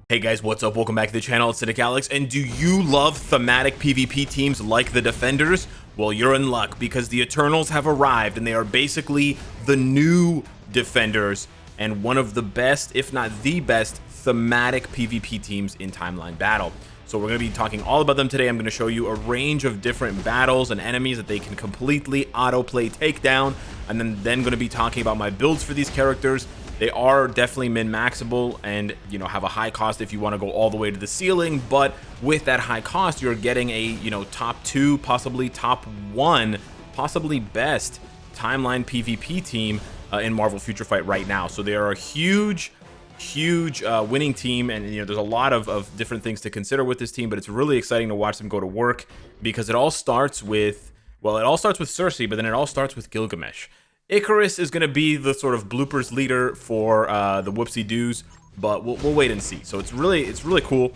Hey guys, what's up? Welcome back to the channel. It's Cynicalex, and do you love thematic PvP teams like the Defenders? Well, you're in luck because the Eternals have arrived, and they are basically the new Defenders and one of the best, if not the best, thematic PvP teams in Timeline Battle. So we're going to be talking all about them today. I'm going to show you a range of different battles and enemies that they can completely autoplay takedown, and then going to be talking about my builds for these characters. They are definitely min-maxable and, you know, have a high cost if you want to go all the way to the ceiling, but with that high cost, you're getting a, you know, top 2, possibly top 1, possibly best timeline PvP team in Marvel Future Fight right now. So they are a huge winning team, and you know there's a lot of different things to consider with this team, but it's really exciting to watch them go to work because it all starts with, well, it all starts with Cersei, but then it all starts with Gilgamesh. Icarus is going to be the sort of bloopers leader for the whoopsie-doos, but we'll wait and see. So it's really cool.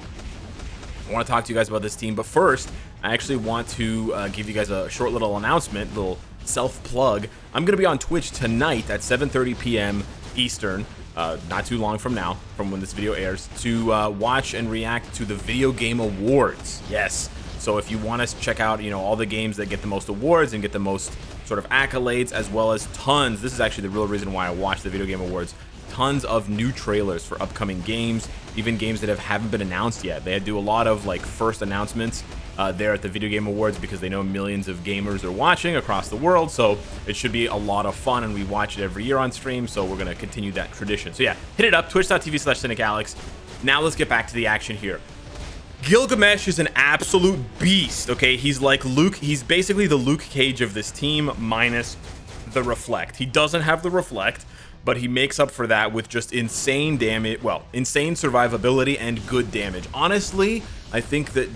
I want to talk to you guys about this team, but first I actually want to give you guys a short little announcement, little self-plug. I'm going to be on Twitch tonight at 7:30 p.m. Eastern, not too long from now, from when this video airs, to watch and react to the Video Game Awards. Yes. So if you want to check out, you know, all the games that get the most awards and get the most sort of accolades, as well as tons, this is actually the real reason why I watch the Video Game Awards, tons of new trailers for upcoming games, even games that haven't been announced yet. They do a lot of like first announcements there at the Video Game Awards because they know millions of gamers are watching across the world, so it should be a lot of fun, and we watch it every year on stream, so we're going to continue that tradition. So yeah, hit it up, twitch.tv/Cynicalex. Now let's get back to the action here. Gilgamesh is an absolute beast, okay? He's like Luke, he's basically the Luke Cage of this team minus the Reflect. He doesn't have the Reflect, but he makes up for that with just insane damage, well, insane survivability and good damage. Honestly, I think that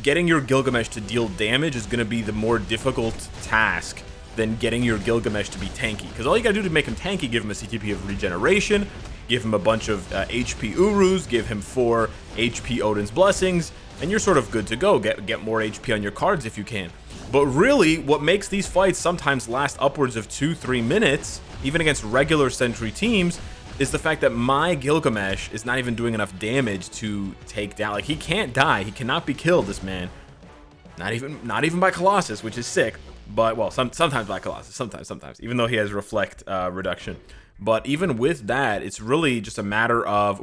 getting your Gilgamesh to deal damage is going to be the more difficult task than getting your Gilgamesh to be tanky, because all you gotta do to make him tanky, give him a CTP of regeneration, give him a bunch of HP Urus, give him 4 HP Odin's Blessings, and you're sort of good to go. Get more HP on your cards if you can. But really, what makes these fights sometimes last upwards of 2-3 minutes, even against regular Sentry teams, is the fact that my Gilgamesh is not even doing enough damage to take down. Like, he can't die. He cannot be killed, this man. Not even by Colossus, which is sick. But, well, sometimes by Colossus. Sometimes. Even though he has Reflect reduction. But even with that, it's really just a matter of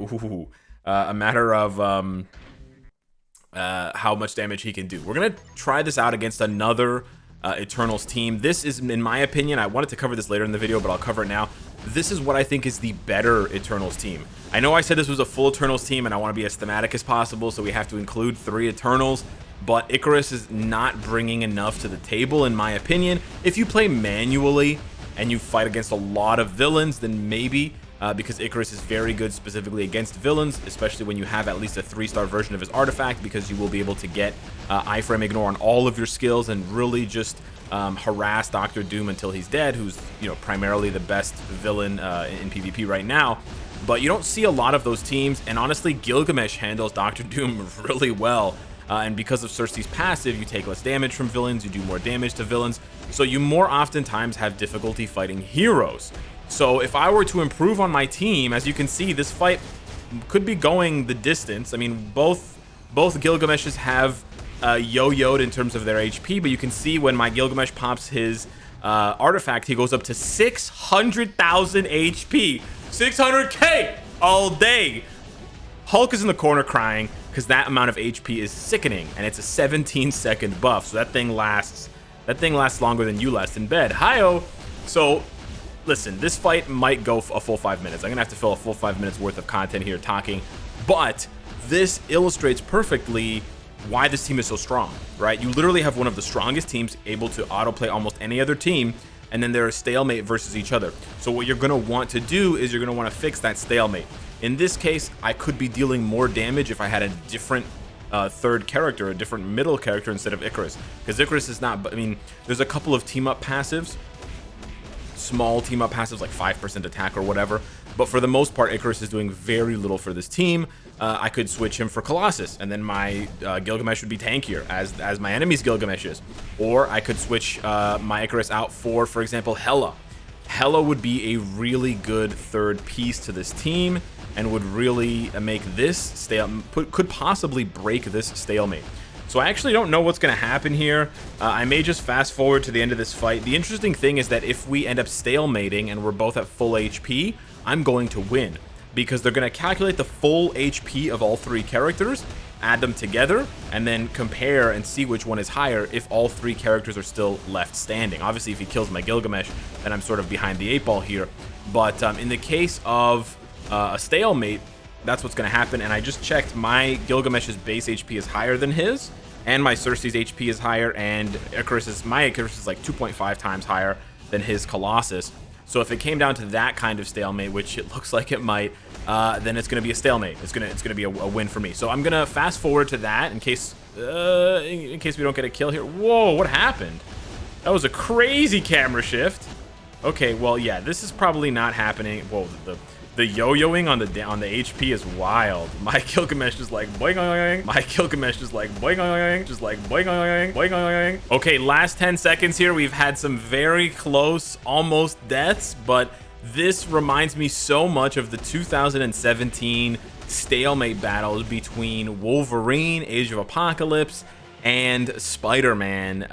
how much damage he can do. We're gonna try this out against another Eternals team. This is, in my opinion, I wanted to cover this later in the video, but I'll cover it now. This is what I think is the better Eternals team. I know I said this was a full Eternals team, and I want to be as thematic as possible, so we have to include 3 Eternals. But Icarus is not bringing enough to the table, in my opinion. If you play manually and you fight against a lot of villains, then maybe, because Icarus is very good specifically against villains, especially when you have at least a 3-star version of his artifact, because you will be able to get iframe ignore on all of your skills and really just harass Dr. Doom until he's dead, who's, you know, primarily the best villain in PvP right now. But you don't see a lot of those teams, and honestly, Gilgamesh handles Dr. Doom really well. And because of Cersei's passive, you take less damage from villains, you do more damage to villains, so you more oftentimes have difficulty fighting heroes. So if I were to improve on my team, as you can see, this fight could be going the distance. I mean, both Gilgameshes have yo-yoed in terms of their HP, but you can see when my Gilgamesh pops his artifact, he goes up to 600,000 HP. 600k all day. Hulk is in the corner crying because that amount of HP is sickening, and it's a 17-second buff, so that thing lasts longer than you last in bed. Hi-oh. So listen, this fight might go a full 5 minutes. I'm gonna have to fill a full 5 minutes worth of content here talking, but this illustrates perfectly why this team is so strong, right? You literally have one of the strongest teams able to autoplay almost any other team, and then they're a stalemate versus each other. So what you're gonna want to do is you're gonna want to fix that stalemate. In this case, I could be dealing more damage if I had a different third character, a different middle character instead of Icarus, because Icarus is not, I mean, there's a couple of team up passives, small team up passives like 5% attack or whatever, but for the most part, Icarus is doing very little for this team. I could switch him for Colossus, and then my Gilgamesh would be tankier, as my enemy's Gilgamesh is. Or I could switch my Icarus out for example, Hela. Hela would be a really good third piece to this team, and would really make this could possibly break this stalemate. So I actually don't know what's going to happen here. I may just fast forward to the end of this fight. The interesting thing is that if we end up stalemating and we're both at full HP, I'm going to win, because they're going to calculate the full HP of all 3 characters, add them together, and then compare and see which one is higher if all 3 characters are still left standing. Obviously, if he kills my Gilgamesh, then I'm sort of behind the 8 ball here. But in the case of a stalemate, that's what's going to happen. And I just checked, my Gilgamesh's base HP is higher than his, and my Cersei's HP is higher, and my Icarus is like 2.5 times higher than his Colossus. So if it came down to that kind of stalemate, which it looks like it might, then it's going to be a stalemate. It's going to be a win for me. So I'm going to fast forward to that in case we don't get a kill here. Whoa, what happened? That was a crazy camera shift. Okay, well, yeah, this is probably not happening. Whoa, the yo-yoing on the HP is wild. My Gilgamesh is like boing boing. My Gilgamesh is like boing boing, just like boing boing, boing boing. Okay, last 10 seconds here. We've had some very close, almost deaths, but this reminds me so much of the 2017 stalemate battles between Wolverine, Age of Apocalypse, and Spider-Man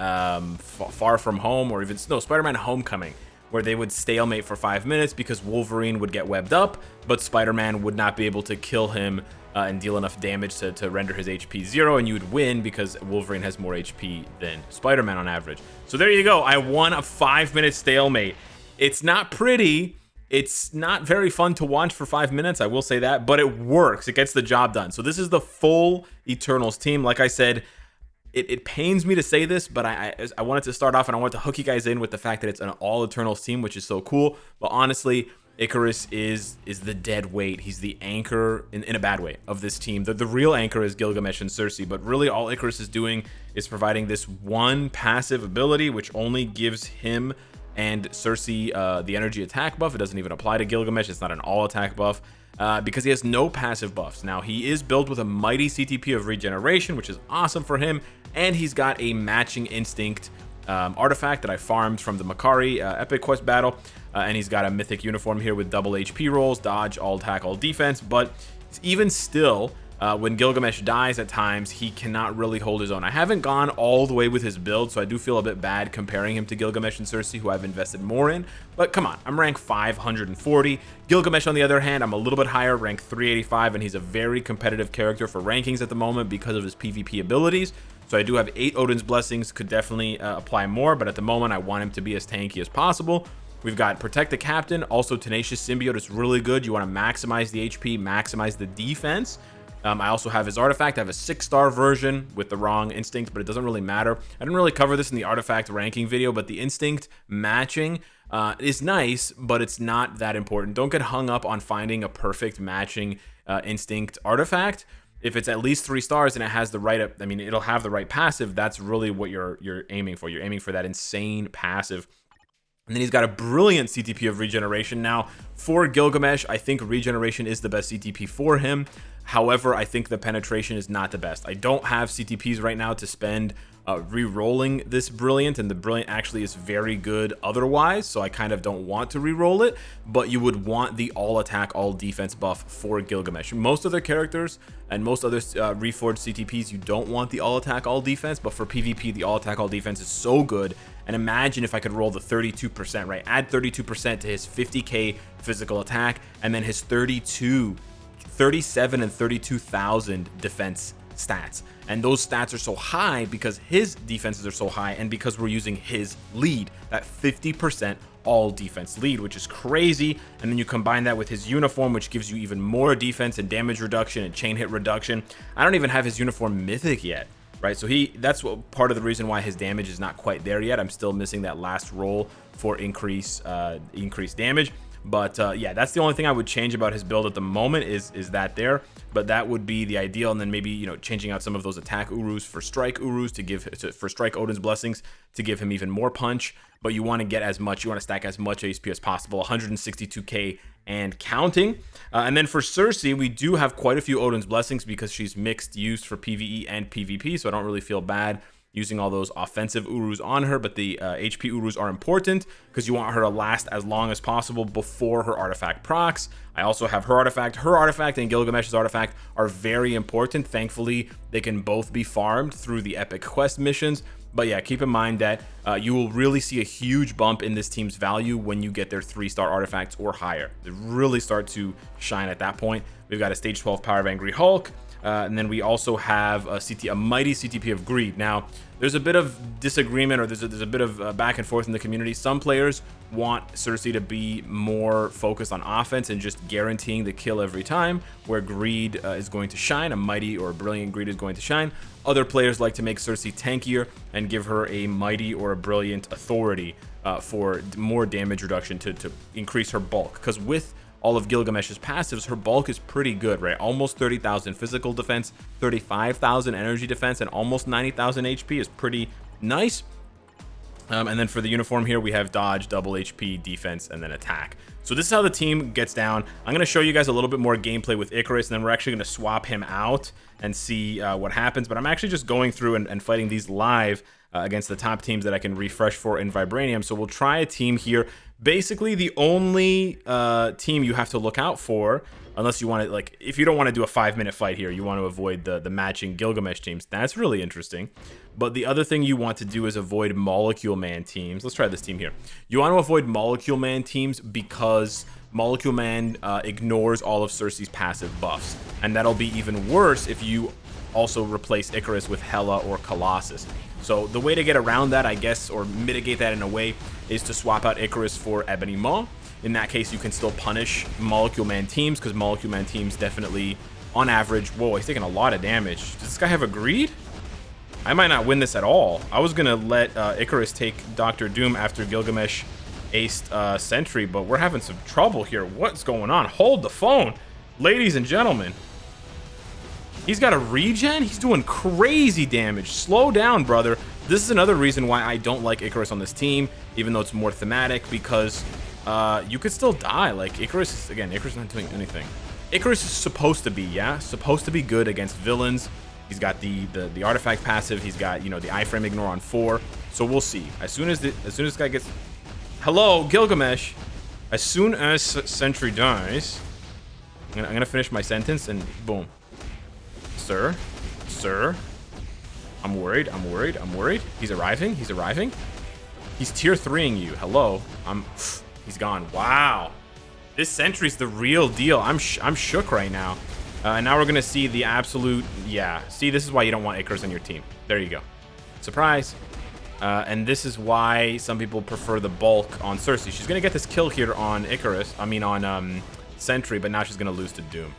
Far From Home, or even Spider-Man Homecoming, where they would stalemate for 5 minutes because Wolverine would get webbed up, but Spider-Man would not be able to kill him and deal enough damage to render his HP 0, and you would win because Wolverine has more HP than Spider-Man on average. So there you go. I won a 5-minute stalemate. It's not pretty. It's not very fun to watch for 5 minutes, I will say that, but it works. It gets the job done. So this is the full Eternals team. Like I said, it pains me to say this, but I wanted to start off and I wanted to hook you guys in with the fact that it's an all Eternals team, which is so cool. But honestly, Icarus is the dead weight. He's the anchor in a bad way of this team. The real anchor is Gilgamesh and Cersei, but really all Icarus is doing is providing this one passive ability, which only gives him and Cersei the energy attack buff. It doesn't even apply to Gilgamesh. It's not an all attack buff. Because he has no passive buffs. Now, he is built with a mighty CTP of regeneration, which is awesome for him, and he's got a matching instinct artifact that I farmed from the Makari epic quest battle, and he's got a mythic uniform here with double HP rolls, dodge, all attack, all defense. But even still, when Gilgamesh dies at times, he cannot really hold his own. I haven't gone all the way with his build, so I do feel a bit bad comparing him to Gilgamesh and Cersei, who I've invested more in. But come on, I'm rank 540. Gilgamesh, on the other hand, I'm a little bit higher, rank 385, and he's a very competitive character for rankings at the moment because of his PvP abilities. So I do have 8 Odin's Blessings, could definitely apply more, but at the moment I want him to be as tanky as possible. We've got Protect the Captain, also Tenacious Symbiote is really good. You want to maximize the HP, maximize the defense. I also have his artifact. I have a 6-star version with the wrong instinct, but it doesn't really matter. I didn't really cover this in the artifact ranking video, but the instinct matching is nice, but it's not that important. Don't get hung up on finding a perfect matching instinct artifact. If it's at least 3 stars and it has the right, I mean, it'll have the right passive, that's really what you're aiming for. You're aiming for that insane passive. And then he's got a brilliant CTP of regeneration. Now, for Gilgamesh, I think regeneration is the best CTP for him. However, I think the penetration is not the best. I don't have CTPs right now to spend re-rolling this brilliant, and the brilliant actually is very good otherwise, so I kind of don't want to re-roll it. But you would want the all attack, all defense buff for Gilgamesh. Most other characters and most other reforged CTPs, you don't want the all attack, all defense, but for PvP, the all attack, all defense is so good. And imagine if I could roll the 32%, right? Add 32% to his 50k physical attack, and then his 37 and 32,000 defense stats. And those stats are so high because his defenses are so high, and because we're using his lead, that 50% all defense lead, which is crazy. And then you combine that with his uniform, which gives you even more defense and damage reduction and chain hit reduction. I don't even have his uniform mythic yet, right? So that's what part of the reason why his damage is not quite there yet. I'm still missing that last roll for increased damage. But yeah, that's the only thing I would change about his build at the moment is that there. But that would be the ideal, and then maybe, you know, changing out some of those attack Urus for strike Urus for strike Odin's Blessings to give him even more punch. But you want to get as much, you want to stack as much HP as possible, 162k and counting. And then for Cersei, we do have quite a few Odin's Blessings because she's mixed used for PvE and PvP, so I don't really feel bad using all those offensive Urus on her, but the HP Urus are important because you want her to last as long as possible before her artifact procs. I also have her artifact and Gilgamesh's artifact are very important. Thankfully, they can both be farmed through the epic quest missions. But yeah, keep in mind that you will really see a huge bump in this team's value when you get their 3-star artifacts or higher. They really start to shine at that point. We've got a stage 12 power of Angry Hulk. And then we also have a mighty CTP of Greed. Now, there's a bit of disagreement, or there's a bit of back and forth in the community. Some players want Cersei to be more focused on offense and just guaranteeing the kill every time, where Greed is going to shine. A mighty or a brilliant Greed is going to shine. Other players like to make Cersei tankier and give her a mighty or a brilliant authority for more damage reduction to increase her bulk. Because with all of Gilgamesh's passives, her bulk is pretty good, right? Almost 30,000 physical defense, 35,000 energy defense, and almost 90,000 HP is pretty nice. And then for the uniform here, we have dodge, double HP, defense, and then attack. So this is how the team gets down. I'm going to show you guys a little bit more gameplay with Icarus, and then we're actually going to swap him out and see what happens. But I'm actually just going through and fighting these live against the top teams that I can refresh for in Vibranium. So we'll try a team here. Basically, the only team you have to look out for, unless you want to, like, if you don't want to do a 5-minute fight here, you want to avoid the matching Gilgamesh teams. That's really interesting. But the other thing you want to do is avoid Molecule Man teams. Let's try this team here. You want to avoid Molecule Man teams because Molecule Man ignores all of Cersei's passive buffs. And that'll be even worse if you also replace Icarus with Hela or Colossus. So the way to get around that, I guess, or mitigate that in a way, is to swap out Icarus for Ebony Maw. In that case, you can still punish Molecule Man teams, because Molecule Man teams definitely, on average... Whoa, he's taking a lot of damage. Does this guy have a Greed? I might not win this at all. I was going to let Icarus take Dr. Doom after Gilgamesh aced Sentry, but we're having some trouble here. What's going on? Hold the phone, ladies and gentlemen. He's got a regen? He's doing crazy damage. Slow down, brother. This is another reason why I don't like Icarus on this team, even though it's more thematic, because you could still die. Like, Icarus, again, Icarus is not doing anything. Icarus is supposed to be, yeah, supposed to be good against villains. He's got the artifact passive. He's got, you know, the iframe ignore on 4. So we'll see. As soon as this guy gets... Hello, Gilgamesh. As soon as Sentry dies, I'm gonna finish my sentence and boom. Sir, I'm worried. He's arriving. He's tier 3ing you. Hello. He's gone. Wow. This Sentry's the real deal. I'm shook right now. And now we're gonna see the absolute, yeah. See, this is why you don't want Icarus on your team. There you go. Surprise. And this is why some people prefer the bulk on Cersei. She's gonna get this kill here on Icarus. I mean on Sentry, but now she's gonna lose to Doom.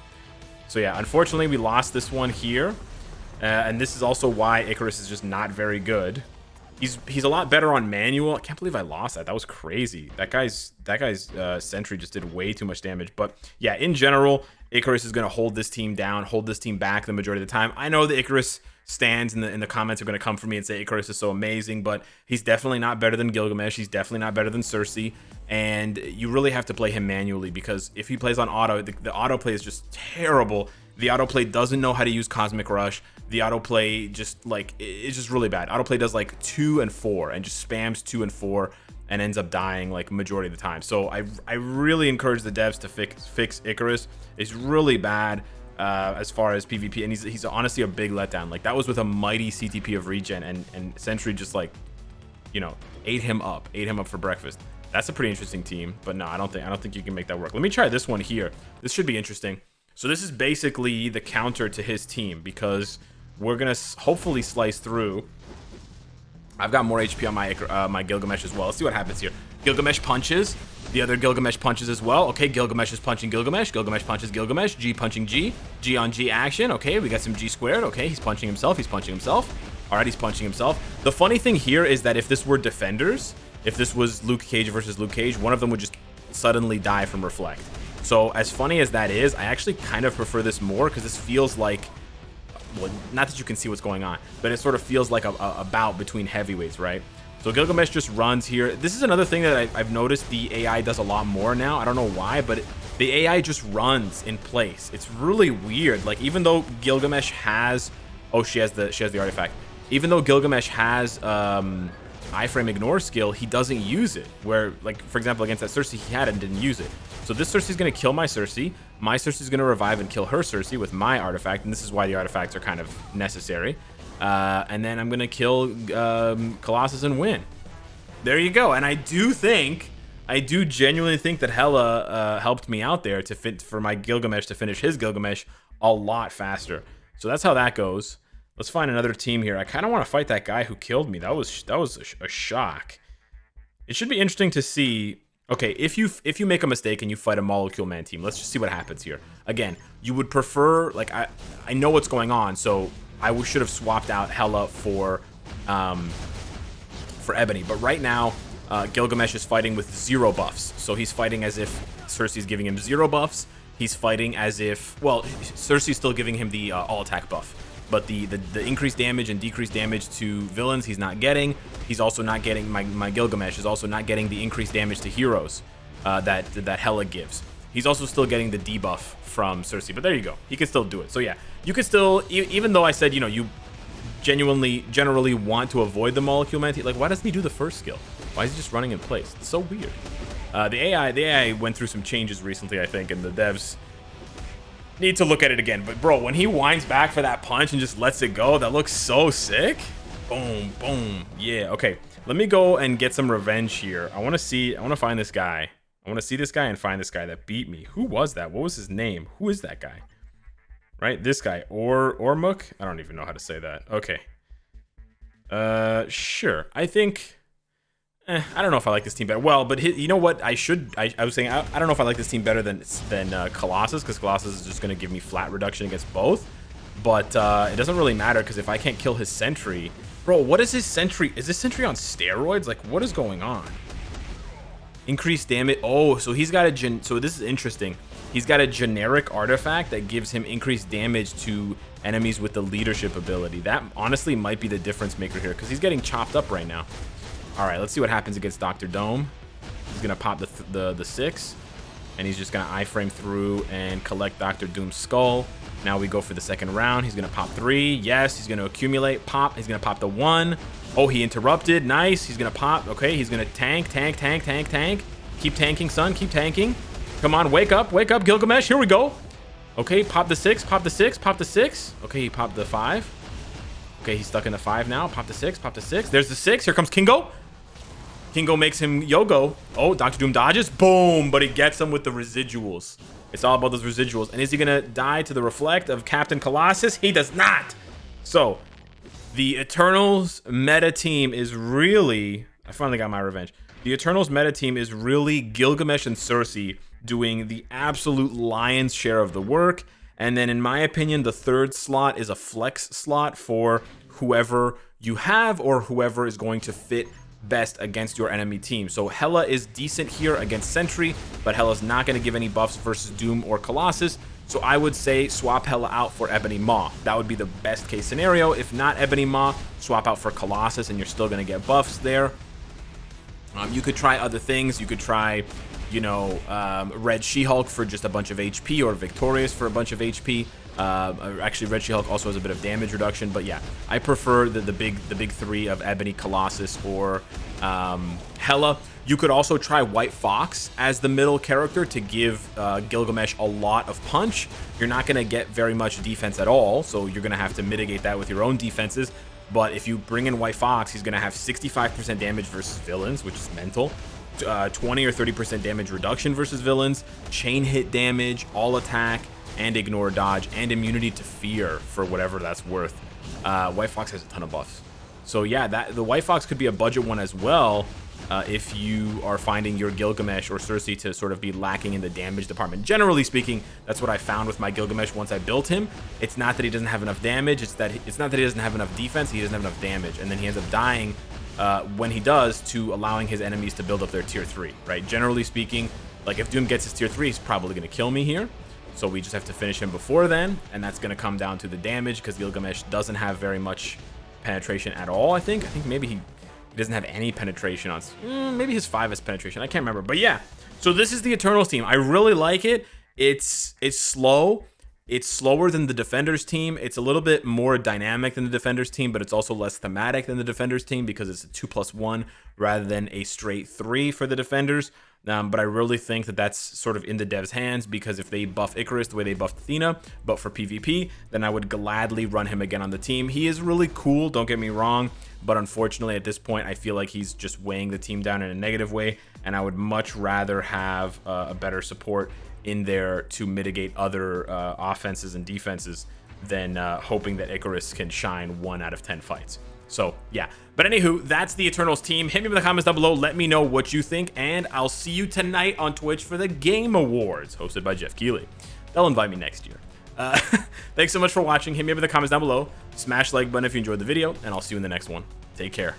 So yeah, unfortunately, we lost this one here. And this is also why Icarus is just not very good. He's a lot better on manual. I can't believe I lost that. That was crazy. That guy's Sentry just did way too much damage. But yeah, in general, Icarus is going to hold this team down, hold this team back the majority of the time. I know the Icarus stands in the comments are going to come for me and say Icarus is so amazing, but he's definitely not better than Gilgamesh. He's definitely not better than Cersei. And you really have to play him manually, because if he plays on auto, the autoplay is just terrible. The autoplay doesn't know how to use Cosmic Rush. The autoplay just, like, it's just really bad. Autoplay does like 2 and 4 and just spams 2 and 4 and ends up dying like majority of the time. So I really encourage the devs to fix Icarus. It's really bad as far as PvP, and he's honestly a big letdown. Like, that was with a mighty CTP of regen, and Sentry just, like, you know, ate him up for breakfast. That's a pretty interesting team, but no, I don't think you can make that work. Let me try this one here. This should be interesting. So this is basically the counter to his team, because we're gonna hopefully slice through. I've got more HP on my Gilgamesh as well. Let's see what happens here. Gilgamesh punches. The other Gilgamesh punches as well. Okay, Gilgamesh is punching Gilgamesh. Gilgamesh punches Gilgamesh. G punching G. G on G action. Okay, we got some G squared. Okay, he's punching himself. All right, he's punching himself. The funny thing here is that if this were defenders, if this was Luke Cage versus Luke Cage, one of them would just suddenly die from Reflect. So as funny as that is, I actually kind of prefer this more, because this feels like, well, not that you can see what's going on, but it sort of feels like a bout between heavyweights, right? So Gilgamesh just runs here. This is another thing that I've noticed the AI does a lot more now. I don't know why, but the AI just runs in place. It's really weird. Like, even though Gilgamesh has, oh, she has the artifact. even though Gilgamesh has iframe ignore skill, he doesn't use it. Where, like, for example, against that Cersei, he had it and didn't use it. So this Cersei's going to kill my Cersei. My Cersei's going to revive and kill her Cersei with my artifact, and this is why the artifacts are kind of necessary. And then I'm going to kill Colossus and win. There you go. And I do genuinely think that Hela helped me out there for my Gilgamesh to finish his Gilgamesh a lot faster. So that's how that goes. Let's find another team here. I kind of want to fight that guy who killed me. That was a shock. It should be interesting to see. Okay, if you make a mistake and you fight a Molecule Man team, let's just see what happens here. Again, you would prefer, like, I know what's going on, so I should have swapped out Hela for Ebony. But right now, Gilgamesh is fighting with 0 buffs. So he's fighting as if Cersei's giving him 0 buffs. He's fighting as if, well, Cersei's still giving him the all attack buff. But the increased damage and decreased damage to villains he's not getting. He's also not getting, my Gilgamesh is also not getting the increased damage to heroes that Hela gives. He's also still getting the debuff from Cersei, but there you go. He can still do it. So yeah, you can still, even though I said, you know, you generally want to avoid the Molecule Man, like, why doesn't he do the first skill? Why is he just running in place? It's so weird. The AI went through some changes recently, I think, and the devs need to look at it again. But bro, when he winds back for that punch and just lets it go, that looks so sick. Boom, boom. Yeah, okay. Let me go and get some revenge here. I want to find this guy. I want to see this guy and find this guy that beat me. Who was that? What was his name? Who is that guy? Right, this guy. Ormuk? I don't even know how to say that. Okay. Sure. I think... I don't know if I like this team better. Well, but you know what? I was saying I don't know if I like this team better than Colossus, because Colossus is just going to give me flat reduction against both. But it doesn't really matter, because if I can't kill his sentry, bro, what is his sentry? Is this sentry on steroids? Like, what is going on? Increased damage. Oh, so he's got so this is interesting. He's got a generic artifact that gives him increased damage to enemies with the leadership ability. That honestly might be the difference maker here, because he's getting chopped up right now. All right, let's see what happens against Dr. Dome. He's gonna pop the 6, and he's just gonna iframe through and collect Dr. Doom's skull. Now we go for the second round. He's gonna pop 3. Yes, he's gonna accumulate. Pop. He's gonna pop the 1. Oh, he interrupted. Nice. He's gonna pop. Okay, he's gonna tank. Keep tanking, son. Keep tanking. Come on, wake up, Gilgamesh. Here we go. Okay, pop the 6. Pop the 6. Pop the 6. Okay, he popped the 5. Okay, he's stuck in the 5 now. Pop the 6. Pop the 6. There's the 6. Here comes Kingo. Kingo makes him Yogo. Oh, Dr. Doom dodges. Boom. But he gets him with the residuals. It's all about those residuals. And is he going to die to the reflect of Captain Colossus? He does not. So, the Eternals meta team is really... I finally got my revenge. The Eternals meta team is really Gilgamesh and Cersei doing the absolute lion's share of the work. And then, in my opinion, the third slot is a flex slot for whoever you have or whoever is going to fit best against your enemy team. So Hela is decent here against Sentry, but Hela's not going to give any buffs versus Doom or Colossus. So I would say swap Hela out for Ebony Maw. That would be the best case scenario. If not Ebony Maw, swap out for Colossus and you're still going to get buffs there. You could try other things. You could try, you know, Red She-Hulk for just a bunch of HP, or Victorious for a bunch of HP. Actually, Red She-Hulk also has a bit of damage reduction, but yeah, I prefer the big 3 of Ebony, Colossus, or Hela. You could also try White Fox as the middle character to give Gilgamesh a lot of punch. You're not going to get very much defense at all, so you're going to have to mitigate that with your own defenses. But if you bring in White Fox, he's going to have 65% damage versus villains, which is mental. 20 or 30% damage reduction versus villains, chain hit damage, all attack, and ignore dodge, and immunity to fear for whatever that's worth. White Fox has a ton of buffs. So yeah, the White Fox could be a budget one as well, if you are finding your Gilgamesh or Cersei to sort of be lacking in the damage department. Generally speaking, that's what I found with my Gilgamesh once I built him. It's not that he doesn't have enough damage, it's not that he doesn't have enough defense, he doesn't have enough damage, and then he ends up dying when he does, to allowing his enemies to build up their tier 3, right? Generally speaking, like if Doom gets his tier 3, he's probably going to kill me here. So we just have to finish him before then, and that's going to come down to the damage, because Gilgamesh doesn't have very much penetration at all, I think. I think maybe he doesn't have any penetration on... maybe his 5 has penetration. I can't remember. But yeah, so this is the Eternals team. I really like it. It's slow. It's slower than the Defenders team. It's a little bit more dynamic than the Defenders team, but it's also less thematic than the Defenders team because it's a 2+1 rather than a straight 3 for the Defenders. But I really think that that's sort of in the devs' hands, because if they buff Icarus the way they buffed Athena, but for PvP, then I would gladly run him again on the team. He is really cool, don't get me wrong, but unfortunately at this point I feel like he's just weighing the team down in a negative way, and I would much rather have a better support in there to mitigate other offenses and defenses than hoping that Icarus can shine 1 out of 10 fights. So yeah, but anywho, that's the Eternals team. Hit me in the comments down below, let me know what you think, and I'll see you tonight on Twitch for the Game Awards hosted by Jeff Keighley. They'll invite me next year. Thanks so much for watching. Hit me up in the comments down below, smash the like button if you enjoyed the video, and I'll see you in the next one. Take care.